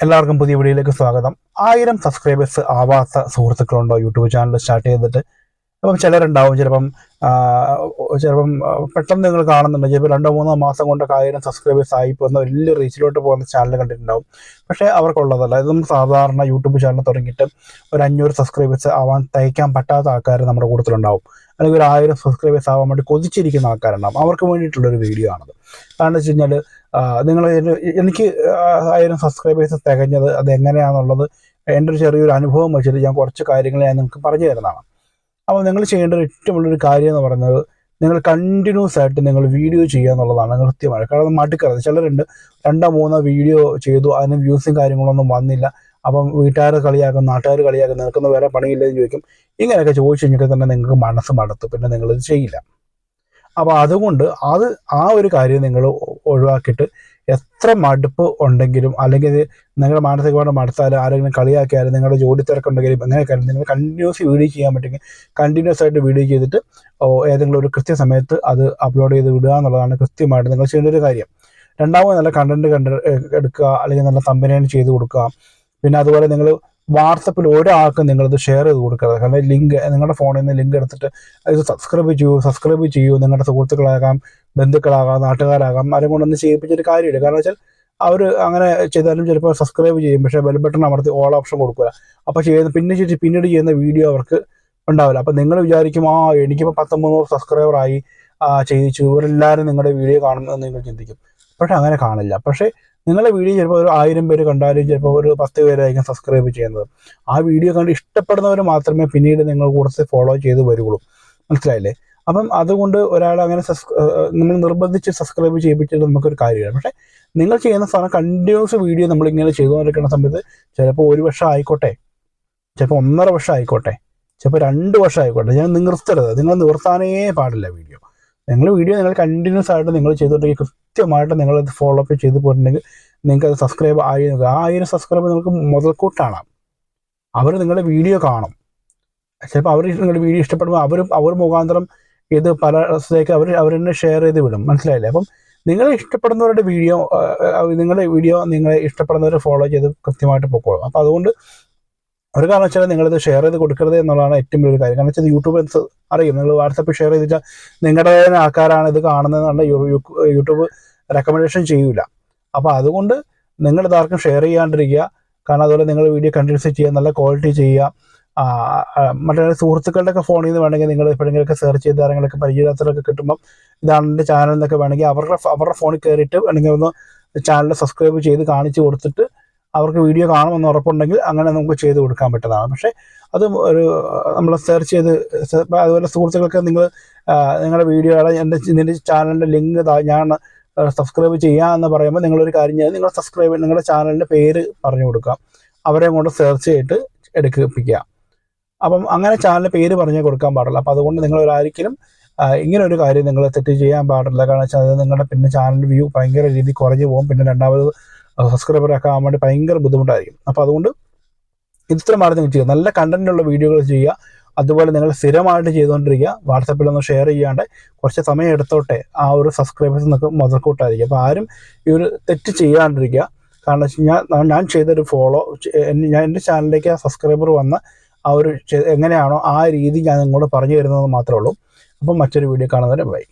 എല്ലാവർക്കും പുതിയ വീഡിയോയിലേക്ക് സ്വാഗതം. 1000 സബ്സ്ക്രൈബേഴ്സ് ആവാത്ത സുഹൃത്തുക്കളുണ്ടോ യൂട്യൂബ് ചാനൽ സ്റ്റാർട്ട് ചെയ്തിട്ട്? അപ്പം ചിലരുണ്ടാവും, ചിലപ്പം പെട്ടെന്ന് നിങ്ങൾ കാണുന്നുണ്ട്, ചിലപ്പോൾ 2-3 മാസം കൊണ്ടൊക്കെ 1000 സബ്സ്ക്രൈബേഴ്സ് ആയി പോകുന്ന വലിയ റീച്ചിലോട്ട് പോകുന്ന ചാനൽ കണ്ടിട്ടുണ്ടാവും. പക്ഷേ അവർക്കുള്ളതല്ല. ഇതൊന്നും സാധാരണ യൂട്യൂബ് ചാനൽ തുടങ്ങിയിട്ട് ഒരു 500 സബ്സ്ക്രൈബേഴ്സ് ആവാൻ തയ്ക്കാൻ പറ്റാത്ത ആൾക്കാർ നമ്മുടെ കൂട്ടത്തിലുണ്ടാവും. അല്ലെങ്കിൽ ഒരു 1000 സബ്സ്ക്രൈബേഴ്സ് ആവാൻ വേണ്ടി കൊതിച്ചിരിക്കുന്ന ആൾക്കാരുണ്ടാവും. അവർക്ക് വേണ്ടിയിട്ടുള്ളൊരു വീഡിയോ ആണത്. കാരണം വെച്ച് കഴിഞ്ഞാൽ നിങ്ങൾ എനിക്ക് 1000 സബ്സ്ക്രൈബേഴ്സ് തികഞ്ഞത് അതെങ്ങനെയാണെന്നുള്ളത് എൻ്റെ ഒരു ചെറിയൊരു അനുഭവം വെച്ചിട്ട് ഞാൻ കുറച്ച് കാര്യങ്ങൾ ഞാൻ നിങ്ങൾക്ക് പറഞ്ഞു തരുന്നതാണ്. അപ്പോൾ നിങ്ങൾ ചെയ്യേണ്ട ഏറ്റവും വലിയൊരു കാര്യം എന്ന് പറയുന്നത്, നിങ്ങൾ കണ്ടിന്യൂസ് ആയിട്ട് നിങ്ങൾ വീഡിയോ ചെയ്യുക എന്നുള്ളതാണ് കൃത്യമായി. കാരണം മടുക്കരുത്. ചിലരുണ്ട് 2-3 വീഡിയോ ചെയ്തു, അതിന് വ്യൂസും കാര്യങ്ങളൊന്നും വന്നില്ല. അപ്പം വീട്ടുകാർ കളിയാക്കും, നാട്ടുകാർ കളിയാക്കും, നിൽക്കുന്ന വേറെ പണിയില്ലെന്ന് ചോദിക്കും. ഇങ്ങനെയൊക്കെ ചോദിച്ചു കഴിഞ്ഞാൽ തന്നെ നിങ്ങൾക്ക് മനസ്സ് മടുത്തു, പിന്നെ നിങ്ങളിത് ചെയ്യില്ല. അപ്പോൾ അതുകൊണ്ട് ആ ഒരു കാര്യം നിങ്ങൾ ഒഴിവാക്കിയിട്ട്, എത്ര മടുപ്പ് ഉണ്ടെങ്കിലും അല്ലെങ്കിൽ നിങ്ങളുടെ മാനസികമായിട്ട് മടുത്താലും ആരെങ്കിലും കളിയാക്കിയാലും നിങ്ങളുടെ ജോലി തിരക്കുണ്ടെങ്കിലും എങ്ങനെയൊക്കെ നിങ്ങൾ കണ്ടിന്യൂസ് വീഡിയോ ചെയ്യാൻ പറ്റുമെങ്കിൽ കണ്ടിന്യൂസ് ആയിട്ട് വീഡിയോ ചെയ്തിട്ട് ഏതെങ്കിലും ഒരു കൃത്യസമയത്ത് അത് അപ്ലോഡ് ചെയ്ത് വിടുക എന്നുള്ളതാണ് കൃത്യമായിട്ട് നിങ്ങൾ ചെയ്യേണ്ട ഒരു കാര്യം. രണ്ടാമത് നല്ല കണ്ടന്റ് എടുക്കുക, അല്ലെങ്കിൽ നല്ല തമ്പനയിൽ ചെയ്ത് കൊടുക്കുക. പിന്നെ അതുപോലെ നിങ്ങൾ വാട്സപ്പിൽ ഒരാൾക്കും നിങ്ങളിത് ഷെയർ ചെയ്ത് കൊടുക്കരുത്. കാരണം ലിങ്ക് നിങ്ങളുടെ ഫോണിൽ നിന്ന് ലിങ്ക് എടുത്തിട്ട് ഇത് സബ്സ്ക്രൈബ് ചെയ്യൂ. നിങ്ങളുടെ സുഹൃത്തുക്കളാകാം, ബന്ധുക്കളാകാം, നാട്ടുകാരാകാം, ആരും കൊണ്ടൊന്നും ചെയ്യിപ്പിച്ചൊരു കാര്യമില്ല. കാരണം വെച്ചാൽ അവർ അങ്ങനെ ചെയ്താലും ചിലപ്പോൾ സബ്സ്ക്രൈബ് ചെയ്യും, പക്ഷേ ബെൽ ബട്ടൺ അമർത്തി ഓൾ ഓപ്ഷൻ കൊടുക്കുക. അപ്പോൾ പിന്നീട് ചെയ്യുന്ന വീഡിയോ അവർക്ക് ഉണ്ടാവില്ല. അപ്പോൾ നിങ്ങൾ വിചാരിക്കും, എനിക്കിപ്പോൾ 19 സബ്സ്ക്രൈബറായി, ചെയ്യിച്ചു, ഇവരെല്ലാവരും നിങ്ങളുടെ വീഡിയോ കാണുന്നതെന്ന് നിങ്ങൾ ചിന്തിക്കും. പക്ഷേ അങ്ങനെ കാണില്ല. പക്ഷേ നിങ്ങളുടെ വീഡിയോ ചിലപ്പോൾ ഒരു 1000 പേര് കണ്ടാലും ചിലപ്പോൾ ഒരു 10 പേരായിരിക്കും സബ്സ്ക്രൈബ് ചെയ്യുന്നത്. ആ വീഡിയോ കണ്ട് ഇഷ്ടപ്പെടുന്നവർ മാത്രമേ പിന്നീട് നിങ്ങൾ കൂടുതൽ ഫോളോ ചെയ്ത് വരുള്ളൂ. മനസ്സിലായില്ലേ? അപ്പം അതുകൊണ്ട് ഒരാൾ അങ്ങനെ നമ്മൾ നിർബന്ധിച്ച് സബ്സ്ക്രൈബ് ചെയ്യിപ്പിച്ചിട്ട് നമുക്കൊരു കാര്യമില്ല. പക്ഷേ നിങ്ങൾ ചെയ്യുന്ന സാധനം കണ്ടിന്യൂസ് വീഡിയോ നമ്മളിങ്ങനെ ചെയ്തുകൊണ്ടിരിക്കുന്ന സമയത്ത് ചിലപ്പോൾ 1 വർഷം ആയിക്കോട്ടെ, ചിലപ്പോൾ 1.5 വർഷം ആയിക്കോട്ടെ, ചിലപ്പോൾ 2 വർഷം ആയിക്കോട്ടെ, ഞാൻ നിർത്തരുത്. നിങ്ങൾ നിർത്താനേ പാടില്ല വീഡിയോ. നിങ്ങൾ കണ്ടിന്യൂസ് ആയിട്ട് നിങ്ങൾ ചെയ്തിട്ടുണ്ടെങ്കിൽ, കൃത്യമായിട്ട് നിങ്ങളത് ഫോളോ അപ്പ് ചെയ്ത് പോയിട്ടുണ്ടെങ്കിൽ നിങ്ങൾക്ക് അത് സബ്സ്ക്രൈബ് ആയി. ആ 1000 സബ്സ്ക്രൈബ് നിങ്ങൾക്ക് മുതൽക്കൂട്ടാണ്. അവർ നിങ്ങളുടെ വീഡിയോ കാണും. ചിലപ്പോൾ അവർ നിങ്ങളുടെ വീഡിയോ ഇഷ്ടപ്പെടുമ്പോൾ അവർ മുഖാന്തരം ഇത് പല സ്ഥലത്തേക്ക് അവർ തന്നെ ഷെയർ ചെയ്ത് വിടും. മനസ്സിലായില്ലേ? അപ്പം നിങ്ങളെ ഇഷ്ടപ്പെടുന്നവരുടെ വീഡിയോ നിങ്ങളെ ഇഷ്ടപ്പെടുന്നവർ ഫോളോ ചെയ്ത് കൃത്യമായിട്ട് പൊക്കോളും. അപ്പോൾ അതുകൊണ്ട് ഒരു കാരണം വെച്ചാൽ നിങ്ങളിത് ഷെയർ ചെയ്ത് കൊടുക്കരുത് എന്നുള്ളതാണ് ഏറ്റവും വലിയൊരു കാര്യം. കാരണം വെച്ചാൽ യൂട്യൂബ് അറിയും, നിങ്ങൾ വാട്സപ്പിൽ ഷെയർ ചെയ്തിട്ടാൽ നിങ്ങളുടെ ആൾക്കാരാണ് ഇത് കാണുന്നതെന്നുള്ള യൂട്യൂബ് റെക്കമെൻഡേഷൻ ചെയ്യൂല. അപ്പോൾ അതുകൊണ്ട് നിങ്ങളിത് ആർക്കും ഷെയർ ചെയ്യാണ്ടിരിക്കുക. കാരണം അതുപോലെ നിങ്ങൾ വീഡിയോ കണ്ടിന്യൂസ് ചെയ്യുക, നല്ല ക്വാളിറ്റി ചെയ്യുക. മറ്റേ സുഹൃത്തുക്കളുടെയൊക്കെ ഫോണിൽ നിന്ന് വേണമെങ്കിൽ നിങ്ങൾ എപ്പോഴെങ്കിലൊക്കെ സെർച്ച് ചെയ്ത് ആരെങ്കിലൊക്കെ പരിചയത്തിലൊക്കെ കിട്ടുമ്പം ഇതാണ് എൻ്റെ ചാനൽ എന്നൊക്കെ വേണമെങ്കിൽ അവരുടെ ഫോണിൽ കയറിയിട്ട് അല്ലെങ്കിൽ ഒന്ന് ചാനൽ സബ്സ്ക്രൈബ് ചെയ്ത് കാണിച്ച് കൊടുത്തിട്ട് അവർക്ക് വീഡിയോ കാണുമെന്ന് ഉറപ്പുണ്ടെങ്കിൽ അങ്ങനെ നമുക്ക് ചെയ്ത് കൊടുക്കാൻ പറ്റുന്നതാണ്. പക്ഷേ അത് നമ്മൾ സെർച്ച് ചെയ്ത്, അതുപോലെ സുഹൃത്തുക്കൾക്ക് നിങ്ങളുടെ വീഡിയോയുടെ നിൻ്റെ ചാനലിൻ്റെ ലിങ്ക് ഞാൻ സബ്സ്ക്രൈബ് ചെയ്യാം എന്ന് പറയുമ്പോൾ നിങ്ങളൊരു കാര്യം ചെയ്ത് നിങ്ങളുടെ ചാനലിൻ്റെ പേര് പറഞ്ഞു കൊടുക്കുക, അവരെ കൊണ്ട് സെർച്ച് ചെയ്തിട്ട് എടുപ്പിക്കുക. അപ്പം അങ്ങനെ ചാനലിൻ്റെ പേര് പറഞ്ഞു കൊടുക്കാൻ പാടില്ല. അപ്പോൾ അതുകൊണ്ട് നിങ്ങൾ ഒരായിരിക്കലും ഇങ്ങനെ ഒരു കാര്യം നിങ്ങൾ തെറ്റ് ചെയ്യാൻ പാടില്ല. കാരണം വെച്ചാൽ അത് നിങ്ങളുടെ പിന്നെ ചാനൽ വ്യൂ ഭയങ്കര രീതിയിൽ കുറഞ്ഞു പോകും. പിന്നെ രണ്ടാമത് സബ്സ്ക്രൈബറൊക്കെ ആകാൻ വേണ്ടി ഭയങ്കര ബുദ്ധിമുട്ടായിരിക്കും. അപ്പോൾ അതുകൊണ്ട് ഇത്ര മാറി നിങ്ങൾ ചെയ്യുക, നല്ല കണ്ടന്റുള്ള വീഡിയോകൾ ചെയ്യുക. അതുപോലെ നിങ്ങൾ സ്ഥിരമായിട്ട് ചെയ്തുകൊണ്ടിരിക്കുക. വാട്സപ്പിലൊന്നും ഷെയർ ചെയ്യാണ്ട് കുറച്ച് സമയം എടുത്തോട്ടെ, ആ ഒരു സബ്സ്ക്രൈബേഴ്സ് നിങ്ങൾക്ക് മുതൽക്കൂട്ടായിരിക്കും. അപ്പോൾ ആരും ഈ ഒരു തെറ്റ് ചെയ്യാണ്ടിരിക്കുക. കാരണം വെച്ച് കഴിഞ്ഞാൽ ഞാൻ ചെയ്തൊരു എൻ്റെ ചാനലിലേക്ക് സബ്സ്ക്രൈബർ വന്ന ആ ഒരു എങ്ങനെയാണോ ആ രീതി ഞാൻ നിങ്ങളോട് പറഞ്ഞു തരുന്നത് മാത്രമേ ഉള്ളൂ. അപ്പം മറ്റൊരു വീഡിയോ കാണുന്നവരെ ബൈ.